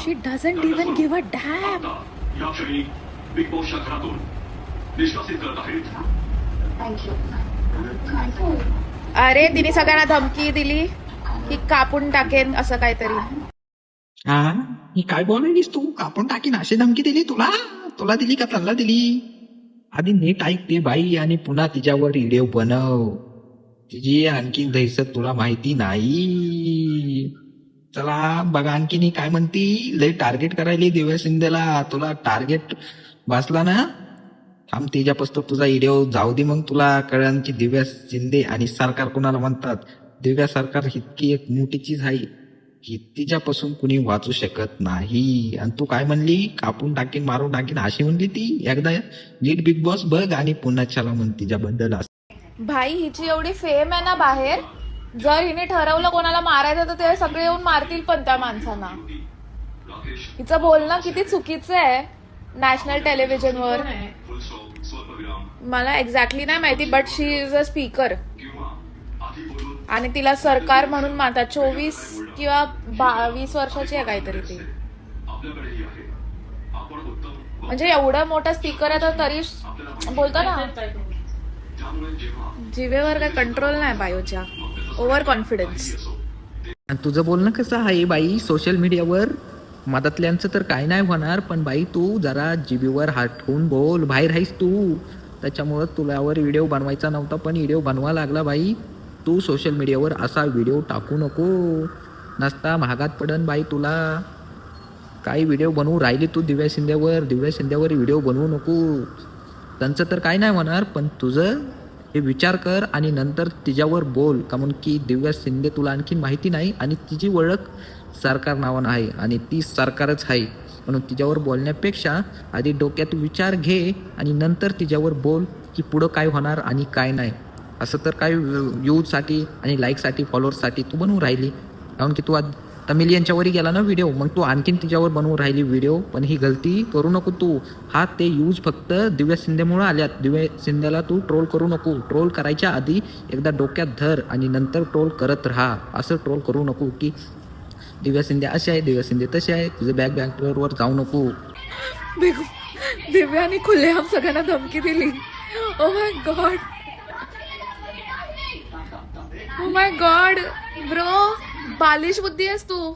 She doesn't even give a dam. या क्षणी big बॉसच्या घरातून निष्कासित करत आहेत. अरे तिने सगळ्यांना धमकी दिली की कापून टाकेन असं काहीतरी. हा ही काय बोलायलीस तू? कापून टाकीन अशी धमकी दिली तुला? तुला दिली का त्यांना दिली? आधी नीट ऐकते बाई आणि पुन्हा तिच्यावर व्हिडिओ बनव. तिची आणखीन दहशत तुला माहिती नाही. चला बघा आणखीन ही काय म्हणती. लय टार्गेट करायली दिव्या शिंदेला. तुला टार्गेट बसला ना, थांब तिच्यापासून तुझा व्हिडिओ जाऊ दे, मग तुला कळण की दिव्या शिंदे आणि सरकार कोणाला म्हणतात. दिव्या सरकार इतकी एक मोठी चीज आहे की तिच्यापासून कुणी वाचू शकत नाही. आणि तू काय म्हणली? कापून टाकीन मारून टाकीन अशी म्हणली ती. एकदा नीट बिग बॉस बघ आणि पुन्हा चला म्हण तिच्याबद्दल. भाई हिची एवढी फेम आहे ना बाहेर, जर हिने ठरवलं कोणाला मारायचं तर ते सगळे येऊन मारतील पण त्या माणसांना. हिचं बोलणं किती चुकीचं आहे नॅशनल टेलिव्हिजनवर. मला एक्झॅक्टली नाही माहिती, but she is a speaker आणि तिला सरकार म्हणून मानतात. 24 किंवा 22 वर्षाची आहे काहीतरी ती. म्हणजे एवढं मोठा स्पीकर आहे तर तरी बोलतो ना, जिभेवर काय कंट्रोल नाही बायोच्या. Over confidence. आणि तुझं बोलणं कसं आहे बाई सोशल मीडियावर? मदतल्यांचं तर काय नाही होणार, पण बाई तू जरा जिभेवर हात ठेवून बोल. बाहेर आहेस तू, त्याच्यामुळं तुलावर व्हिडिओ बनवायचा नव्हता पण व्हिडिओ बनवा लागला बाई. तू सोशल मीडियावर असा व्हिडिओ टाकू नको, नसता महागात पडन बाई तुला. काही व्हिडिओ बनवू राहिली तू दिव्या शिंद्यावर व्हिडिओ बनवू नको. त्यांचं तर काय नाही होणार, पण तुझं हे विचार कर आणि नंतर तिच्यावर बोल. का म्हणून की दिव्या शिंदे तुला आणखी माहिती नाही आणि तिची ओळख सरकार नावानं आहे आणि ती सरकारच आहे. म्हणून तिच्यावर बोलण्यापेक्षा आधी डोक्यात विचार घे आणि नंतर तिच्यावर बोल की पुढं काय होणार आणि काय नाही. असं तर काय व्ह्यूजसाठी आणि लाईकसाठी फॉलोअर्ससाठी तू बनवून राहिली. कारण की तू आता मिलियनच्या गेला ना व्हिडिओ, मग तू आणखीन तिच्यावर बनवून राहिली व्हिडिओ. पण ही गलती करू नको तू. हा ते यूज फक्त दिव्या शिंदेमुळं आल्यात. दिव्या शिंदेला तू ट्रोल करू नको. ट्रोल करायच्या आधी एकदा डोक्यात धर आणि नंतर ट्रोल करत राहा. असं ट्रोल करू नको की दिव्या शिंदे अशी आहे, दिव्या शिंदे तशी आहे. तुझं बॅकवर जाऊ नको. दिव्याने खुलेआम सगळ्यांना धमकी दिली. ओ माय गॉड ब्रो, बालिश बुद्धी आहेस तू.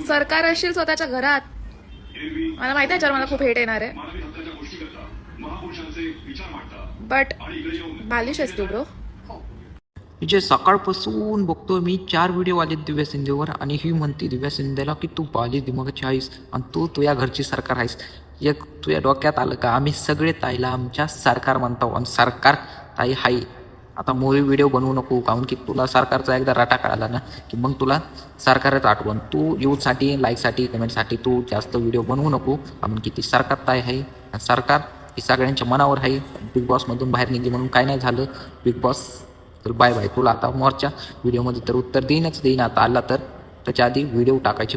सरकार असशील स्वतःच्या घरात. मला माहिती आहे मला खूप हेट येणार आहे, बट बालिश आहेस तू ब्रो. जे सकाळपासून बघतोय मी 4 व्हिडिओ आले दिव्या शिंदेवर आणि ही म्हणते दिव्या शिंदेला की तू बाली दिमागाची आहेस आणि तू तुझ्या घरची सरकार आहेस. एक तुझ्या डोक्यात आलं का आम्ही सगळे ताईला आमच्या सरकार म्हणतो आणि सरकार ताई हाय. आता मूवी व्हिडिओ बनवू नको, काहून की तुला सरकारचा एकदा राटा कळाला ना की मग तुला सरकारच आठवण. तू यूजसाठी, लाईकसाठी, कमेंटसाठी तू जास्त व्हिडिओ बनवू नको. काहून की ती सरकार ताई आहे. सरकार ही सगळ्यांच्या मनावर आहे. बिग बॉसमधून बाहेर निघली म्हणून काय नाही झालं. बिग बॉस तर बाय बाय. तुला आता मोरच्या व्हिडिओमध्ये तर उत्तर देईन. आता आला तर त्याच्या आधी व्हिडिओ टाकायची